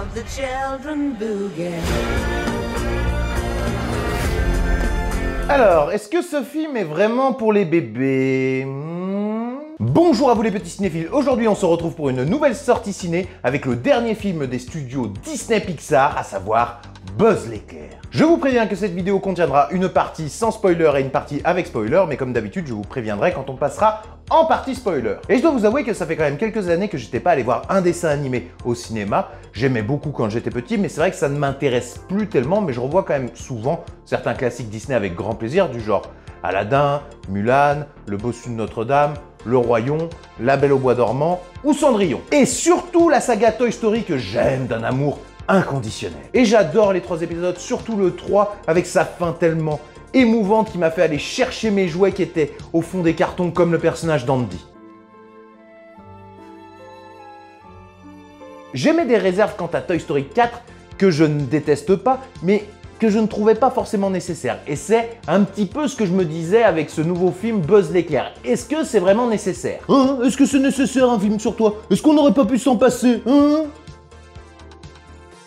of the children boogie. Alors, est-ce que ce film est vraiment pour les bébés? Bonjour à vous les petits cinéphiles, aujourd'hui on se retrouve pour une nouvelle sortie ciné avec le dernier film des studios Disney Pixar, à savoir Buzz l'éclair. Je vous préviens que cette vidéo contiendra une partie sans spoiler et une partie avec spoiler, mais comme d'habitude je vous préviendrai quand on passera en partie spoiler. Et je dois vous avouer que ça fait quand même quelques années que j'étais pas allé voir un dessin animé au cinéma. J'aimais beaucoup quand j'étais petit, mais c'est vrai que ça ne m'intéresse plus tellement, mais je revois quand même souvent certains classiques Disney avec grand plaisir, du genre Aladdin, Mulan, Le Bossu de Notre-Dame, Le Roi Lion, La Belle au Bois dormant ou Cendrillon. Et surtout la saga Toy Story que j'aime d'un amour inconditionnel. Et j'adore les 3 épisodes, surtout le 3 avec sa fin tellement émouvante qui m'a fait aller chercher mes jouets qui étaient au fond des cartons comme le personnage d'Andy. J'émets des réserves quant à Toy Story 4 que je ne déteste pas, mais que je ne trouvais pas forcément nécessaire. Et c'est un petit peu ce que je me disais avec ce nouveau film Buzz l'éclair. Est-ce que c'est vraiment nécessaire? Hein? Est-ce que c'est nécessaire un film sur toi? Est-ce qu'on n'aurait pas pu s'en passer? Hein?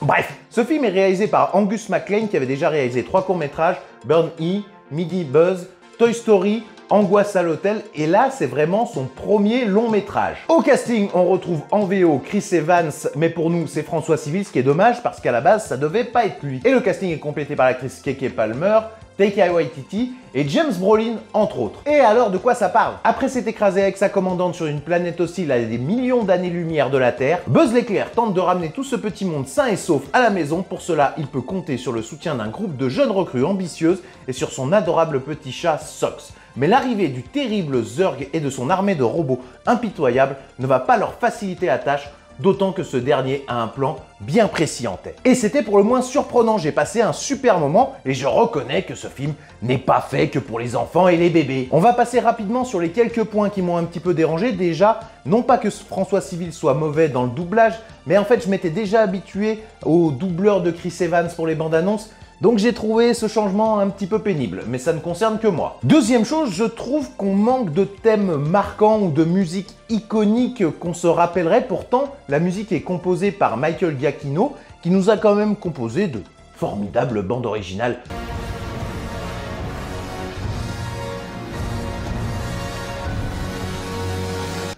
Bref, ce film est réalisé par Angus MacLane qui avait déjà réalisé 3 courts-métrages, Burn-E, Midi Buzz, Toy Story, Angoisse à l'hôtel, et là c'est vraiment son premier long-métrage. Au casting, on retrouve en VO Chris Evans, mais pour nous c'est François Civil, ce qui est dommage parce qu'à la base ça devait pas être lui. Et le casting est complété par l'actrice Keke Palmer, Taika Waititi et James Brolin entre autres. Et alors de quoi ça parle? Après s'être écrasé avec sa commandante sur une planète hostile à des millions d'années-lumière de la Terre, Buzz l'éclair tente de ramener tout ce petit monde sain et sauf à la maison. Pour cela, il peut compter sur le soutien d'un groupe de jeunes recrues ambitieuses et sur son adorable petit chat Sox. Mais l'arrivée du terrible Zurg et de son armée de robots impitoyables ne va pas leur faciliter la tâche, d'autant que ce dernier a un plan bien précis en tête. Et c'était pour le moins surprenant, j'ai passé un super moment et je reconnais que ce film n'est pas fait que pour les enfants et les bébés. On va passer rapidement sur les quelques points qui m'ont un petit peu dérangé. Déjà, non pas que François Civil soit mauvais dans le doublage, mais en fait je m'étais déjà habitué au doubleur de Chris Evans pour les bandes annonces. Donc j'ai trouvé ce changement un petit peu pénible, mais ça ne concerne que moi. Deuxième chose, je trouve qu'on manque de thèmes marquants ou de musique iconique qu'on se rappellerait. Pourtant, la musique est composée par Michael Giacchino, qui nous a quand même composé de formidables bandes originales.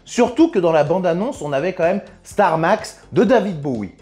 Surtout que dans la bande-annonce, on avait quand même Star Max de David Bowie.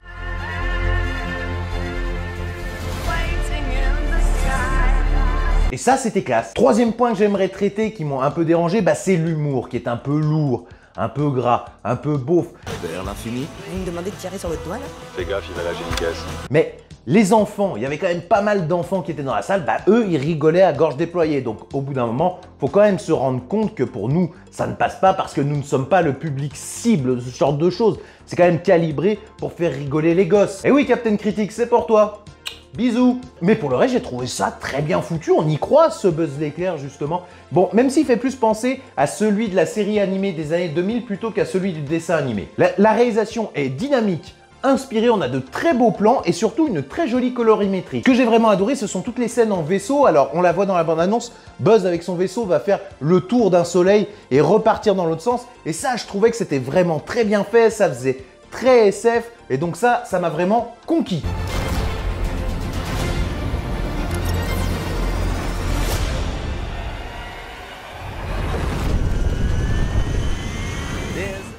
Et ça, c'était classe. Troisième point que j'aimerais traiter, qui m'ont un peu dérangé, c'est l'humour, qui est un peu lourd, un peu gras, un peu beauf. Vers l'infini. Vous me demandez de tirer sur votre doigt, là? Fais gaffe, il va lâcher une caisse. Mais les enfants, il y avait quand même pas mal d'enfants qui étaient dans la salle, eux, ils rigolaient à gorge déployée. Donc, au bout d'un moment, faut quand même se rendre compte que pour nous, ça ne passe pas parce que nous ne sommes pas le public cible de ce genre de choses. C'est quand même calibré pour faire rigoler les gosses. Et oui, Captain Critique, c'est pour toi. Bisous. Mais pour le reste, j'ai trouvé ça très bien foutu. On y croit, ce Buzz l'éclair, justement. Bon, même s'il fait plus penser à celui de la série animée des années 2000 plutôt qu'à celui du dessin animé. La réalisation est dynamique, inspirée, on a de très beaux plans et surtout une très jolie colorimétrie. Ce que j'ai vraiment adoré, ce sont toutes les scènes en vaisseau. Alors, on la voit dans la bande-annonce, Buzz avec son vaisseau va faire le tour d'un soleil et repartir dans l'autre sens. Et ça, je trouvais que c'était vraiment très bien fait, ça faisait très SF. Et donc ça m'a vraiment conquis.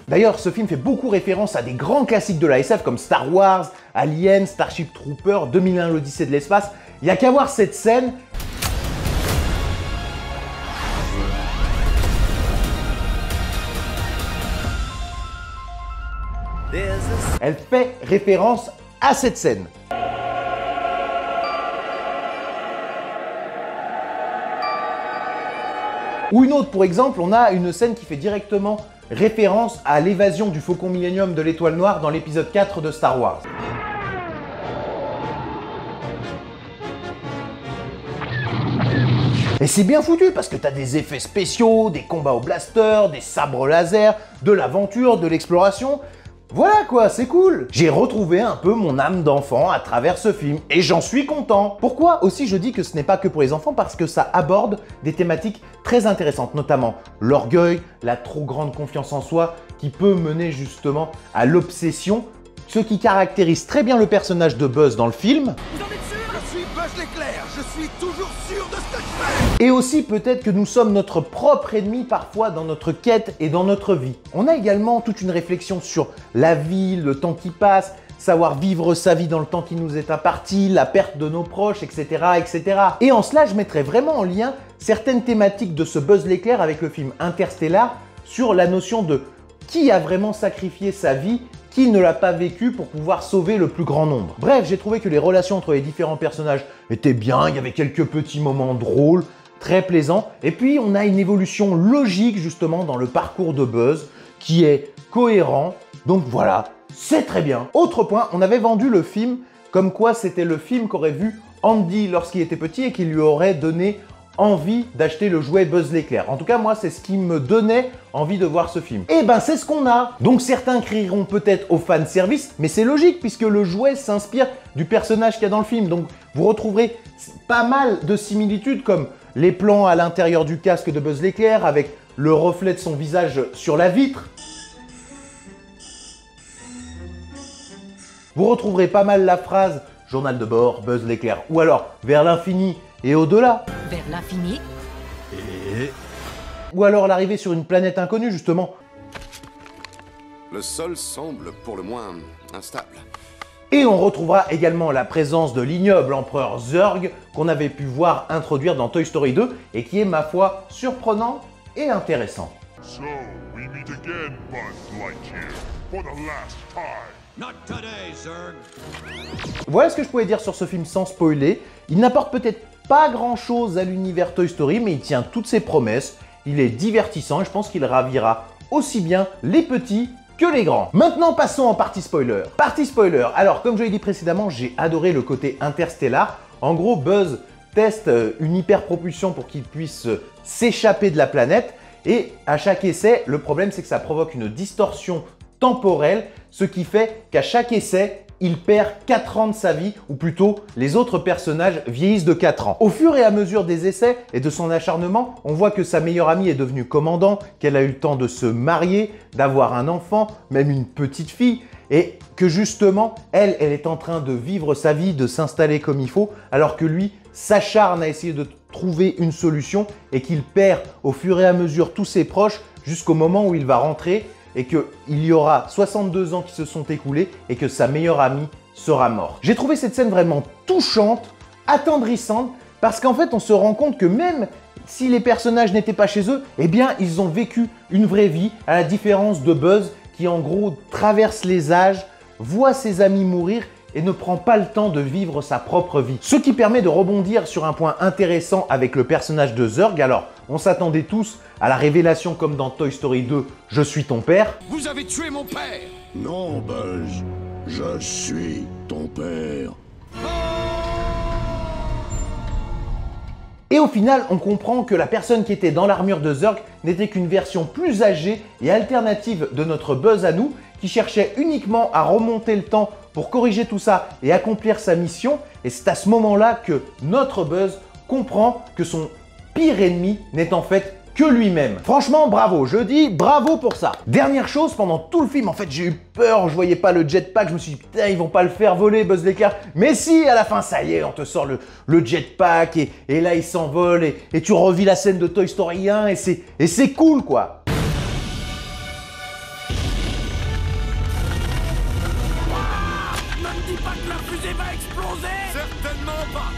D'ailleurs, ce film fait beaucoup référence à des grands classiques de la SF comme Star Wars, Alien, Starship Troopers, 2001 l'Odyssée de l'espace. Il n'y a qu'à voir cette scène. Elle fait référence à cette scène. Ou une autre, pour exemple, on a une scène qui fait directement référence à l'évasion du Faucon Millenium de l'Étoile Noire dans l'épisode 4 de Star Wars. Et c'est bien foutu parce que t'as des effets spéciaux, des combats au blaster, des sabres laser, de l'aventure, de l'exploration. Voilà quoi, c'est cool. J'ai retrouvé un peu mon âme d'enfant à travers ce film et j'en suis content. Pourquoi aussi je dis que ce n'est pas que pour les enfants? Parce que ça aborde des thématiques très intéressantes, notamment l'orgueil, la trop grande confiance en soi qui peut mener justement à l'obsession ce qui caractérise très bien le personnage de Buzz dans le film. Je suis Buzz l'éclair, je suis toujours sûr de ce que je fais. Et aussi peut-être que nous sommes notre propre ennemi parfois dans notre quête et dans notre vie. On a également toute une réflexion sur la vie, le temps qui passe, savoir vivre sa vie dans le temps qui nous est imparti, la perte de nos proches, etc., etc. Et en cela, je mettrais vraiment en lien certaines thématiques de ce Buzz l'éclair avec le film Interstellar sur la notion de qui a vraiment sacrifié sa vie, qui ne l'a pas vécu pour pouvoir sauver le plus grand nombre. Bref, j'ai trouvé que les relations entre les différents personnages étaient bien, il y avait quelques petits moments drôles, très plaisants, et puis on a une évolution logique justement dans le parcours de Buzz qui est cohérent, donc voilà, c'est très bien. Autre point, on avait vendu le film comme quoi c'était le film qu'aurait vu Andy lorsqu'il était petit et qui lui aurait donné envie d'acheter le jouet Buzz l'éclair. En tout cas, moi, c'est ce qui me donnait envie de voir ce film. Et ben, c'est ce qu'on a. Donc, certains crieront peut-être au fan service, mais c'est logique puisque le jouet s'inspire du personnage qu'il y a dans le film. Donc, vous retrouverez pas mal de similitudes comme les plans à l'intérieur du casque de Buzz l'éclair avec le reflet de son visage sur la vitre. Vous retrouverez pas mal la phrase « Journal de bord, Buzz l'éclair » ou alors « Vers l'infini et au-delà ». Vers l'infini. Ou alors l'arrivée sur une planète inconnue, justement. Le sol semble pour le moins instable. Et on retrouvera également la présence de l'ignoble empereur Zurg qu'on avait pu voir introduire dans Toy Story 2 et qui est, ma foi, surprenant et intéressant. So, we meet again, Buzz Lightyear, for the last time. Not today, Zurg. Voilà ce que je pouvais dire sur ce film sans spoiler. Il n'apporte peut-être pas grand-chose à l'univers Toy Story, mais il tient toutes ses promesses. Il est divertissant et je pense qu'il ravira aussi bien les petits que les grands. Maintenant, passons en partie spoiler. Partie spoiler. Alors, comme je l'ai dit précédemment, j'ai adoré le côté interstellar. En gros, Buzz teste une hyperpropulsion pour qu'il puisse s'échapper de la planète. Et à chaque essai, le problème, c'est que ça provoque une distorsion temporelle, ce qui fait qu'à chaque essai, il perd 4 ans de sa vie, ou plutôt les autres personnages vieillissent de 4 ans. Au fur et à mesure des essais et de son acharnement, on voit que sa meilleure amie est devenue commandant, qu'elle a eu le temps de se marier, d'avoir un enfant, même une petite fille, et que justement, elle est en train de vivre sa vie, de s'installer comme il faut, alors que lui s'acharne à essayer de trouver une solution et qu'il perd au fur et à mesure tous ses proches jusqu'au moment où il va rentrer et qu'il y aura 62 ans qui se sont écoulés et que sa meilleure amie sera morte. J'ai trouvé cette scène vraiment touchante, attendrissante, parce qu'en fait, on se rend compte que même si les personnages n'étaient pas chez eux, eh bien, ils ont vécu une vraie vie, à la différence de Buzz, qui en gros traverse les âges, voit ses amis mourir et ne prend pas le temps de vivre sa propre vie. Ce qui permet de rebondir sur un point intéressant avec le personnage de Zurg. Alors, on s'attendait tous à la révélation comme dans Toy Story 2, « Je suis ton père ». Vous avez tué mon père. Non, Buzz, je suis ton père. Et au final, on comprend que la personne qui était dans l'armure de Zurg n'était qu'une version plus âgée et alternative de notre Buzz à nous, qui cherchait uniquement à remonter le temps pour corriger tout ça et accomplir sa mission. Et c'est à ce moment-là que notre Buzz comprend que son pire ennemi n'est en fait que lui-même. Franchement, bravo, je dis bravo pour ça. Dernière chose, pendant tout le film, en fait, j'ai eu peur, je voyais pas le jetpack, je me suis dit, putain, ils vont pas le faire voler, Buzz l'éclair. Mais si, à la fin, ça y est, on te sort le jetpack, et là, il s'envole, et tu revis la scène de Toy Story 1, et c'est cool, quoi. Ne me dis pas que la fusée va exploser. Certainement pas.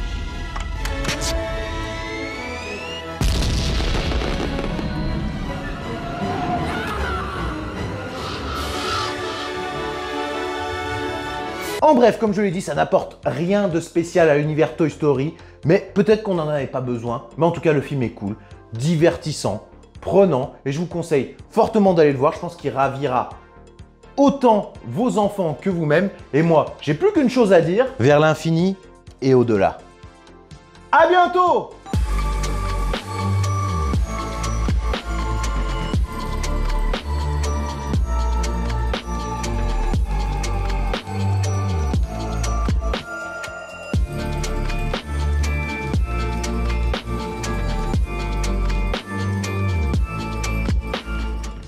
En bref, comme je l'ai dit, ça n'apporte rien de spécial à l'univers Toy Story, mais peut-être qu'on n'en avait pas besoin. Mais en tout cas, le film est cool, divertissant, prenant, et je vous conseille fortement d'aller le voir. Je pense qu'il ravira autant vos enfants que vous-même. Et moi, j'ai plus qu'une chose à dire, vers l'infini et au-delà. À bientôt!